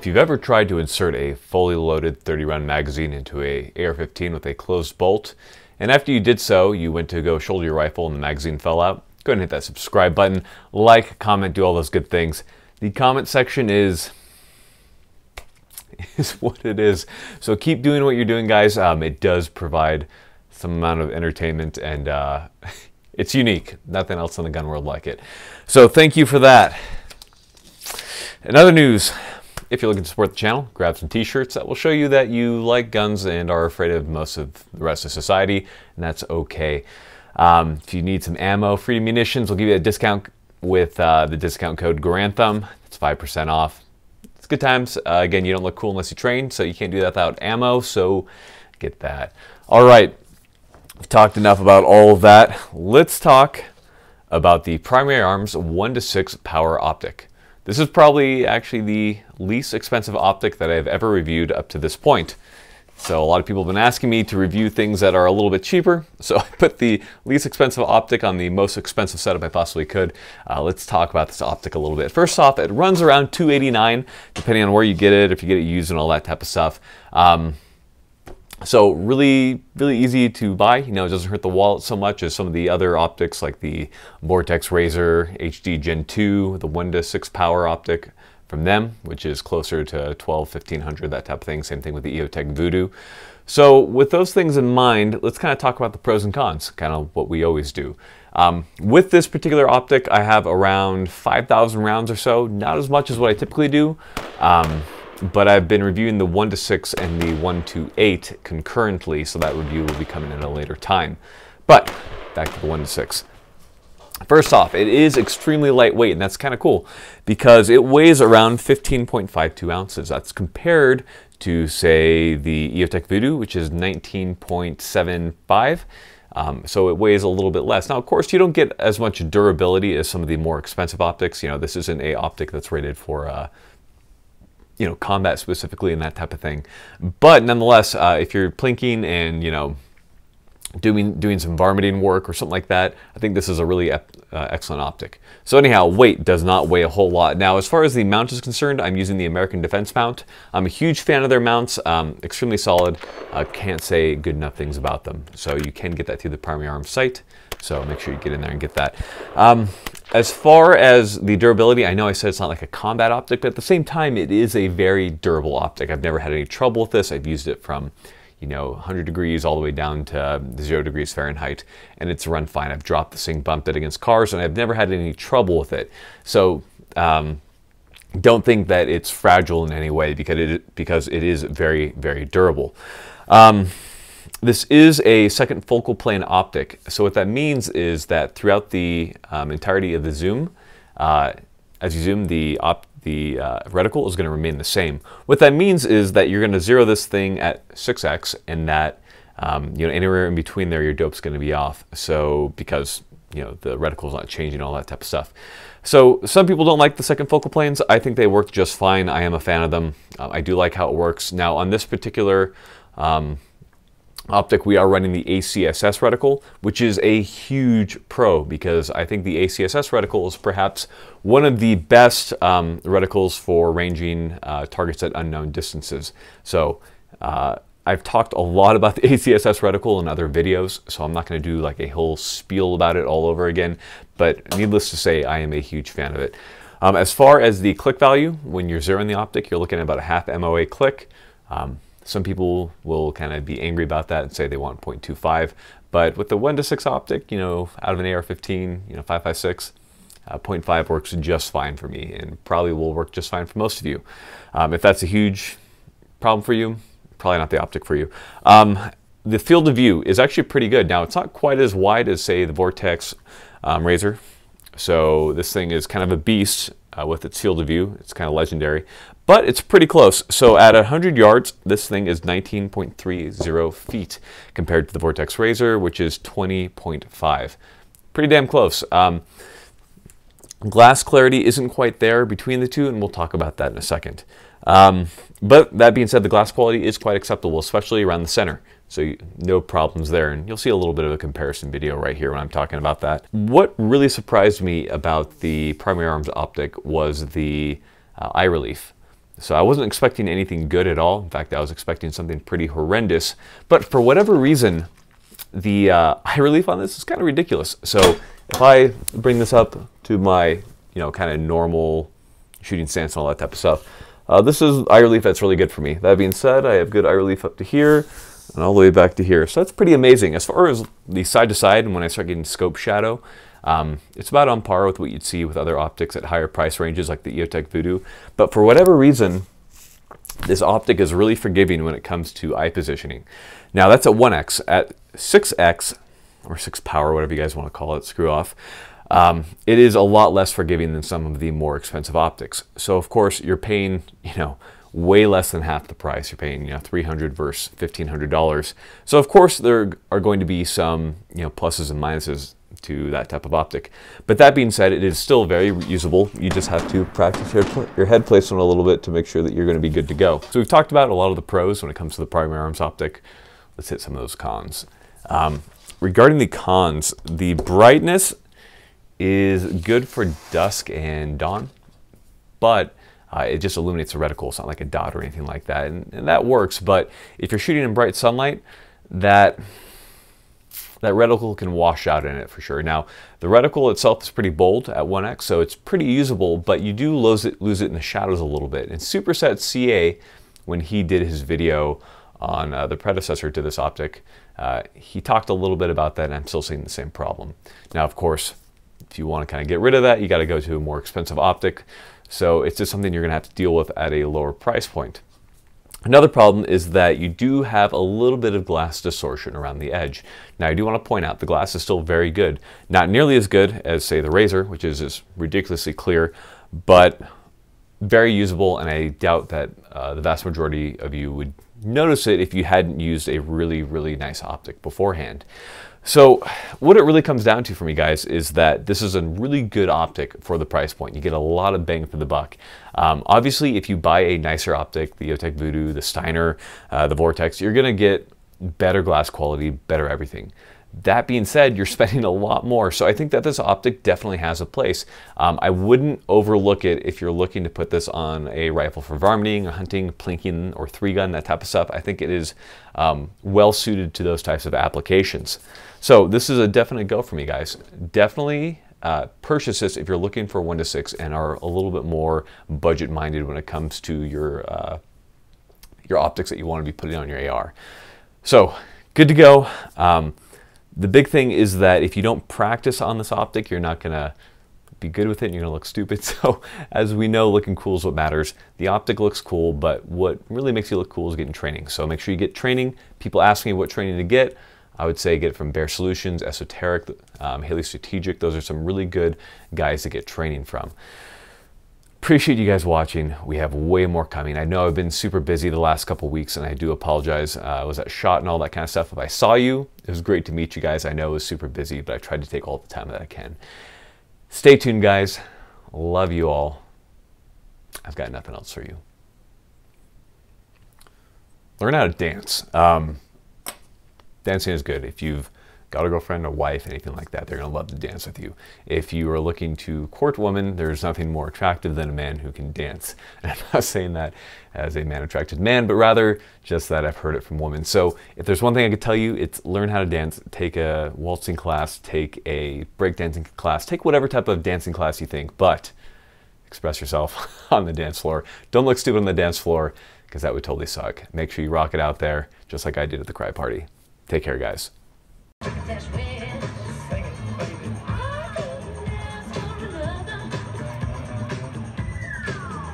If you've ever tried to insert a fully loaded 30-round magazine into a AR-15 with a closed bolt, and after you did so, you went to go shoulder your rifle and the magazine fell out, go ahead and hit that subscribe button, like, comment, do all those good things. The comment section is what it is. So keep doing what you're doing, guys. It does provide some amount of entertainment, and it's unique. Nothing else in the gun world like it. So thank you for that. In other news, if you're looking to support the channel, grab some t-shirts that will show you that you like guns and are afraid of most of the rest of society, and that's okay. If you need some ammo, free munitions, we'll give you a discount with the discount code Garand. It's 5% off. It's good times. Again, you don't look cool unless you train, so you can't do that without ammo, so get that. All right, we've talked enough about all of that. Let's talk about the Primary Arms 1:6 Power Optic. This is probably actually the least expensive optic that I've ever reviewed up to this point. So a lot of people have been asking me to review things that are a little bit cheaper. So I put the least expensive optic on the most expensive setup I possibly could. Let's talk about this optic a little bit. First off, it runs around $289, depending on where you get it, if you get it used and all that type of stuff. So really easy to buy. You know, it doesn't hurt the wallet so much as some of the other optics like the Vortex Razor HD Gen 2, the 1:6 power optic from them, which is closer to 1500, that type of thing. Same thing with the EOTech Voodoo. So with those things in mind, let's kind of talk about the pros and cons, kind of what we always do. With this particular optic, I have around 5,000 rounds or so, not as much as what I typically do. But I've been reviewing the 1:6 and the 1:8 concurrently, so that review will be coming at a later time. But back to the 1:6. First off, it is extremely lightweight, and that's kind of cool because it weighs around 15.52 ounces. That's compared to, say, the EOTech Voodoo, which is 19.75. So it weighs a little bit less. Now, of course, you don't get as much durability as some of the more expensive optics. You know, this isn't a optic that's rated for you know, combat specifically and that type of thing. But nonetheless, if you're plinking and, you know, doing some varminting work or something like that, I think this is a really excellent optic. So anyhow, weight does not weigh a whole lot. Now, as far as the mount is concerned, I'm using the American Defense mount. I'm a huge fan of their mounts, extremely solid. Can't say good enough things about them. So you can get that through the Primary Arms site. So make sure you get in there and get that. As far as the durability, I know I said it's not like a combat optic, but at the same time, it is a very durable optic. I've never had any trouble with this. I've used it from, you know, 100 degrees all the way down to 0 degrees Fahrenheit, and it's run fine. I've dropped this thing, bumped it against cars, and I've never had any trouble with it. So don't think that it's fragile in any way because it is very, very durable. This is a second focal plane optic. So what that means is that throughout the entirety of the zoom, as you zoom, the reticle is going to remain the same. What that means is that you're going to zero this thing at 6x, and that you know, anywhere in between there, your dope's going to be off. So because, you know, the reticle is not changing, all that type of stuff. So some people don't like the second focal planes. I think they work just fine. I am a fan of them. I do like how it works. Now on this particular optic, we are running the Acss Reticle, which is a huge pro because I think the Acss Reticle is perhaps one of the best reticles for ranging targets at unknown distances. So I've talked a lot about the Acss Reticle in other videos, so I'm not going to do like a whole spiel about it all over again, but needless to say, I am a huge fan of it. As far as the click value, when you're zeroing the optic, you're looking at about a half MOA click. Some people will kind of be angry about that and say they want 0.25, but with the 1:6 optic, you know, out of an AR-15, you know, 5.56, 0.5 works just fine for me, and probably will work just fine for most of you. If that's a huge problem for you, probably not the optic for you. The field of view is actually pretty good. Now, it's not quite as wide as, say, the Vortex Razor, so this thing is kind of a beast with its field of view. It's kind of legendary, but it's pretty close. So at 100 yards, this thing is 19.30 feet compared to the Vortex Razor, which is 20.5. Pretty damn close. Glass clarity isn't quite there between the two, and we'll talk about that in a second. But that being said, the glass quality is quite acceptable, especially around the center. So no problems there, and you'll see a little bit of a comparison video right here when I'm talking about that. What really surprised me about the Primary Arms optic was the eye relief. So I wasn't expecting anything good at all. In fact, I was expecting something pretty horrendous. But for whatever reason, the eye relief on this is kind of ridiculous. So if I bring this up to my, kind of normal shooting stance and all that type of stuff, this is eye relief that's really good for me. That being said, I have good eye relief up to here and all the way back to here. So that's pretty amazing. As far as the side to side, and when I start getting scope shadow, it's about on par with what you'd see with other optics at higher price ranges like the EOTech Voodoo. But for whatever reason, this optic is really forgiving when it comes to eye positioning. Now that's at 1x. At 6x, or 6 power, whatever you guys want to call it, screw off, it is a lot less forgiving than some of the more expensive optics. So of course you're paying, way less than half the price. You're paying, $300 versus $1,500. So of course there are going to be some, pluses and minuses to that type of optic. But that being said, it is still very usable. You just have to practice your head placement a little bit to make sure that you're going to be good to go. So we've talked about a lot of the pros when it comes to the primary arms optic. Let's hit some of those cons. Regarding the cons, the brightness is good for dusk and dawn, but it just illuminates the reticle. It's not like a dot or anything like that, and that works. But if you're shooting in bright sunlight, that reticle can wash out in it for sure. Now, the reticle itself is pretty bold at 1x, so it's pretty usable, but you do lose it in the shadows a little bit. And Superset CA, when he did his video on the predecessor to this optic, he talked a little bit about that, and I'm still seeing the same problem. Now, of course, if you want to kind of get rid of that, you got to go to a more expensive optic. So it's just something you're going to have to deal with at a lower price point. Another problem is that you do have a little bit of glass distortion around the edge. Now, I do want to point out the glass is still very good. Not nearly as good as, say, the Razor, which is just ridiculously clear, but very usable, and I doubt that the vast majority of you would notice it if you hadn't used a really, really nice optic beforehand. So what it really comes down to for me, guys, is that this is a really good optic for the price point. You get a lot of bang for the buck. Obviously, if you buy a nicer optic, the EOTech Voodoo, the Steiner, the Vortex, you're going to get better glass quality, better everything. That being said, you're spending a lot more. So I think that this optic definitely has a place. I wouldn't overlook it if you're looking to put this on a rifle for varminting, hunting, plinking, or 3-gun, that type of stuff. I think it is well suited to those types of applications. So this is a definite go for me, guys. Definitely purchase this if you're looking for 1-6 and are a little bit more budget minded when it comes to your optics that you want to be putting on your AR. So good to go. The big thing is that if you don't practice on this optic, you're not going to be good with it and you're going to look stupid. So as we know, looking cool is what matters. The optic looks cool, but what really makes you look cool is getting training. So make sure you get training. People ask me what training to get. I would say get it from Bear Solutions, Esoteric, Haley Strategic. Those are some really good guys to get training from. Appreciate you guys watching. We have way more coming. I know I've been super busy the last couple weeks, and I do apologize. I was at SHOT and all that kind of stuff. If I saw you, it was great to meet you guys. I know it was super busy, but I tried to take all the time that I can. Stay tuned, guys. Love you all. I've got nothing else for you. Learn how to dance. Dancing is good. If you've got a girlfriend, a wife, anything like that, they're going to love to dance with you. If you are looking to court a woman, there's nothing more attractive than a man who can dance. And I'm not saying that as a man-attracted man, but rather just that I've heard it from women. So if there's one thing I could tell you, it's learn how to dance. Take a waltzing class, take a breakdancing class, take whatever type of dancing class you think, but express yourself on the dance floor. Don't look stupid on the dance floor, because that would totally suck. Make sure you rock it out there, just like I did at the cry party. Take care, guys.